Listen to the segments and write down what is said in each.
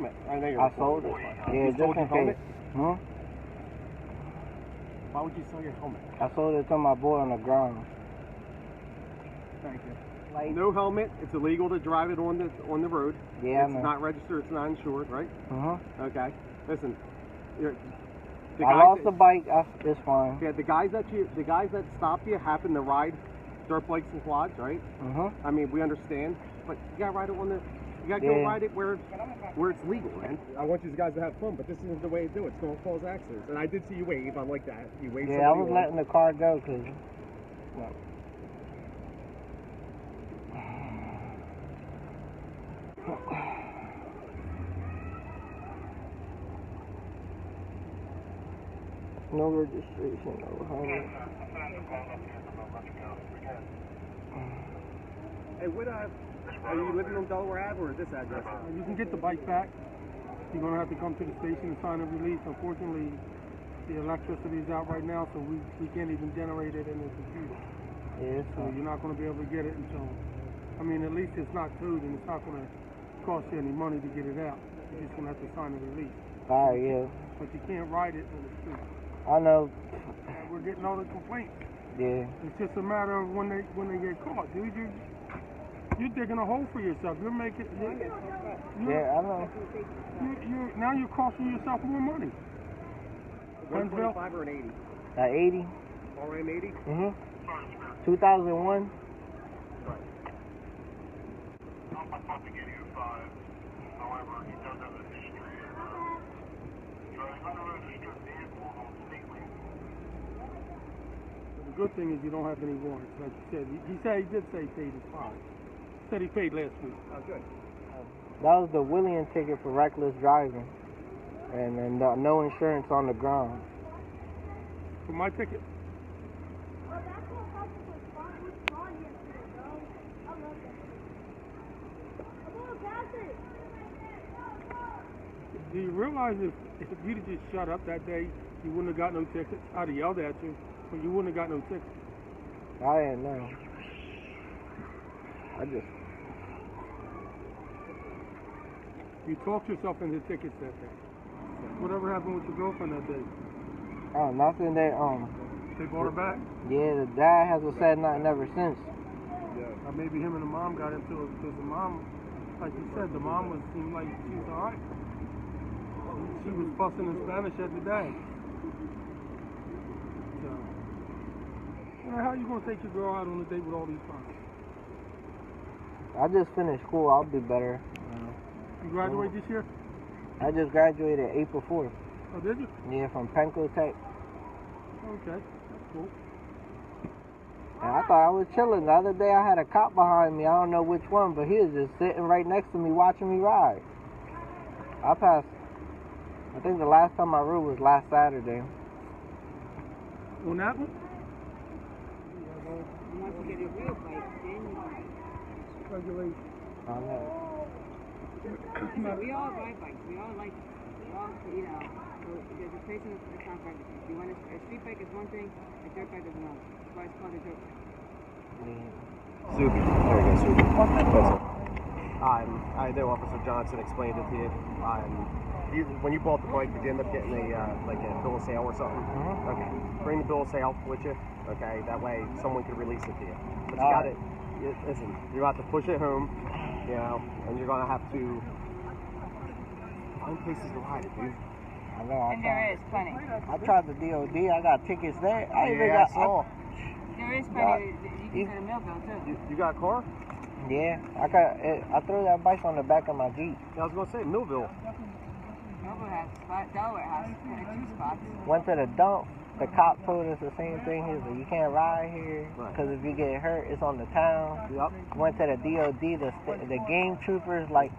helmet. I know you're I sold it. Yeah, just in case. Hmm? Why would you sell your helmet? I sold it to my boy on the ground. Thank you. Like, no helmet. It's illegal to drive it on the road. Yeah, it's not registered. It's not insured, right? Okay. Listen, I lost the bike. It's fine. Yeah, the guys that stopped you happen to ride dirt bikes and quads, right? I mean, we understand, but you gotta ride it on the. You gotta go ride it where it's legal, man. I want you guys to have fun, but this isn't the way to do it. It's gonna cause accidents. And I did see you wave. I'm like that. You waved. Yeah, I was letting the car go because. No registration, no helmet. Hey, are you living on Delaware Ave or is this address? You can get the bike back. You're going to have to come to the station and sign a release. Unfortunately, the electricity is out right now, so we can't even generate it in the computer. Yeah, so you're not going to be able to get it until, I mean, at least it's not towed and it's not going to cost you any money to get it out. You're just going to have to sign a release. All right, yeah. But you can't ride it on the street. I know. We're getting all the complaints. Yeah. It's just a matter of when they get caught, dude. You're digging a hole for yourself. You're making. Yeah, I know. Now you're costing yourself more money. 125 or an 80? 80. RM80? 2001. Right. However, he does have a history of driving unregistered vehicles on state roads. The good thing is you don't have any warrants, like you said. He did say he paid his fine. Said he paid last week. Oh, good. That was the wheelie ticket for reckless driving, and no insurance on the ground. For my ticket. Do you realize if you'd have just shut up that day, you wouldn't have got no tickets? I'd have yelled at you, but you wouldn't have got no tickets. I didn't know. You talked yourself into tickets that day. Whatever happened with your girlfriend that day? Oh, nothing. They brought her back? Yeah, the dad hasn't said nothing ever since. Yeah. Maybe him and the mom got into it because the mom, like you said, the mom seemed like she was alright. She was fussing in Spanish at the dad. So, how are you gonna take your girl out on a date with all these fines? I just finished school. I'll be better. You graduate this year? I just graduated April 4th. Oh, did you? Yeah, from Penco Tech. Okay, that's cool. And I thought I was chilling. The other day I had a cop behind me. I don't know which one, but he was just sitting right next to me watching me ride. I passed. I think the last time I rode was last Saturday. On that one? Once you get a real bike, then you ride. Congratulations. I know. So we all ride bikes. We all like, we all, so there's a place in the town for everything. If you want a street bike is one thing, a dirt bike is another. That's why it's called a dirt bike. Subi. There we go, Subi. That's it. I know Officer Johnson explained it to you. When you bought the bike, did you end up getting a bill of sale or something? Okay. Bring the bill of sale with you. Okay. That way, someone can release it to you. But you got it. Listen, you have to push it home, and you're gonna have to find places to ride it, dude. I know. And there is plenty. I tried the DOD. I got tickets there. There is plenty. You can go to Millville too. You got a car? Yeah, I threw that bike on the back of my Jeep. I was gonna say Millville. Millville has a spot. Delaware has 2 spots. Went to the dump. The cop told us the same thing. He was like, you can't ride here because if you get hurt, it's on the town. Went to the DOD. The game troopers like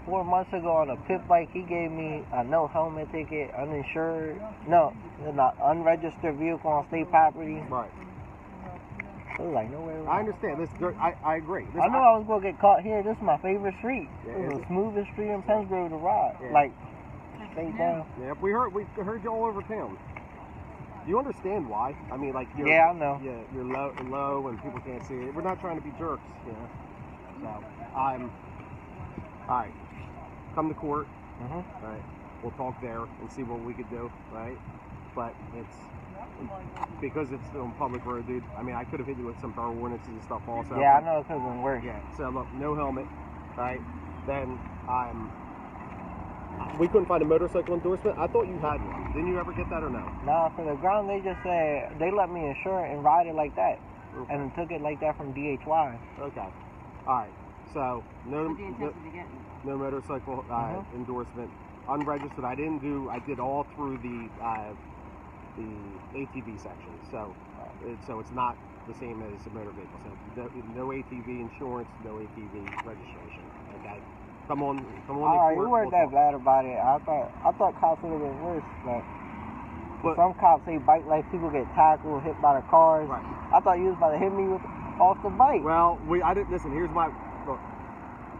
4 months ago on a pit bike. He gave me a no helmet ticket, uninsured. No, not unregistered vehicle on state property. Right. It was like nowhere around. I understand. I agree. I knew I was gonna get caught here. This is my favorite street. It was the smoothest street in Pennsboro to ride. Yeah. Like straight down. Yeah, we heard you all over town. You understand why? I mean, like you're, I know. Yeah, you're low, and people can't see it. We're not trying to be jerks, So I'm all right. come to court. Mm-hmm. Right. We'll talk there and see what we could do. Right. But it's because it's on public road, dude. I mean, I could have hit you with some borough ordinances and stuff also. Yeah, I know, because it works. Yeah. So look, no helmet. Right. Then we couldn't find a motorcycle endorsement. I thought you had one. Didn't you ever get that or no? Nah, for the ground, they just said they let me insure it and ride it like that. Okay. And took it like that from DHY. Okay. All right. So no What's the intent of getting? no motorcycle endorsement. Unregistered. I did all through the ATV section. So it's not the same as a motor vehicle. So no ATV insurance, no ATV registration. Okay. Come on. Alright, you weren't that bad about it. I thought cops would have been worse, but some cops say bike life people get tackled, hit by the cars. Right. I thought you was about to hit me off the bike. Well, I didn't listen. Here's my look.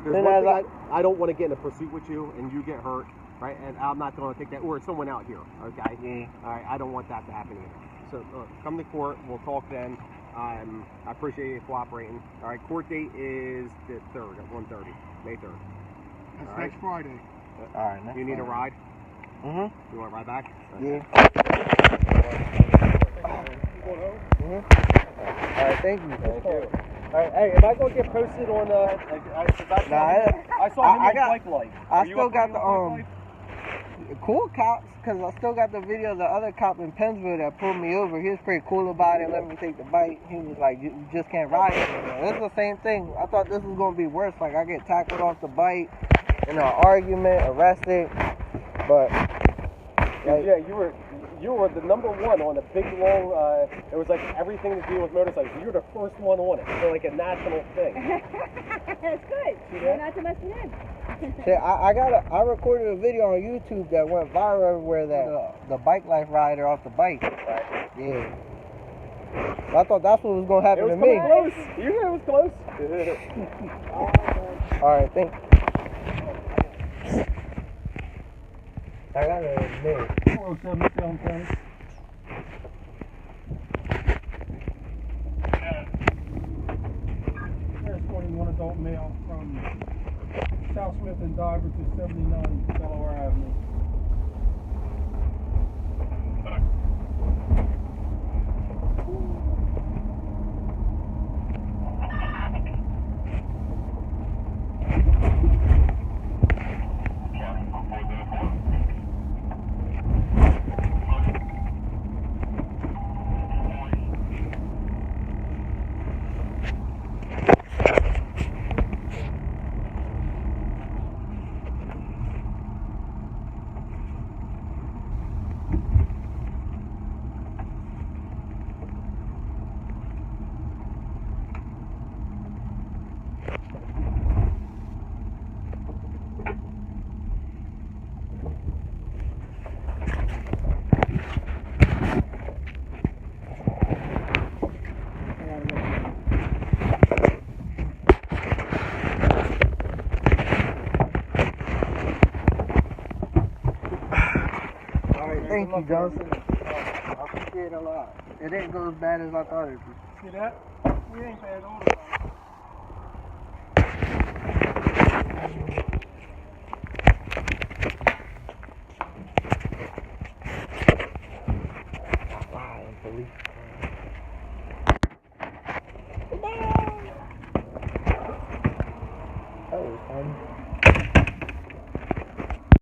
There's one thing I don't want to get in a pursuit with you and you get hurt, right? And I'm not going to take that, or someone out here, okay? Yeah. All right. I don't want that to happen either. So come to court. We'll talk then. I appreciate you cooperating. All right. Court date is the 3rd at 1:30, May 3rd. That's All right. next Friday. Alright, You need a ride? Mm-hmm. You want to ride back? Yeah. Alright, thank you. Thank you. All right, hey, am I going to get posted on I saw him on Bike Life. I still got the cool cops, because I still got the video of the other cop in Pennsville that pulled me over. He was pretty cool about it, let me take the bike. He was like, you just can't ride it. It's the same thing. I thought this was going to be worse. Like, I get tackled off the bike, in an argument, arrested, but... Like, yeah, you were the number one on a big, long, it was like everything to do with motorcycles. You were the first one on it. So like a national thing. That's good. You're not to mess with him. I recorded a video on YouTube that went viral where the bike life rider off the bike. Right. Yeah. I thought that's what was going to happen to me. Close. You knew it was close. Alright, thank you. I got it in there. 407 Salem County. Transporting one adult male from South Smith and Diver to 79 Delaware Avenue. Thank you, Johnson. I appreciate it a lot. It didn't go as bad as I thought it would. See that? We ain't bad all the time. Wow, police.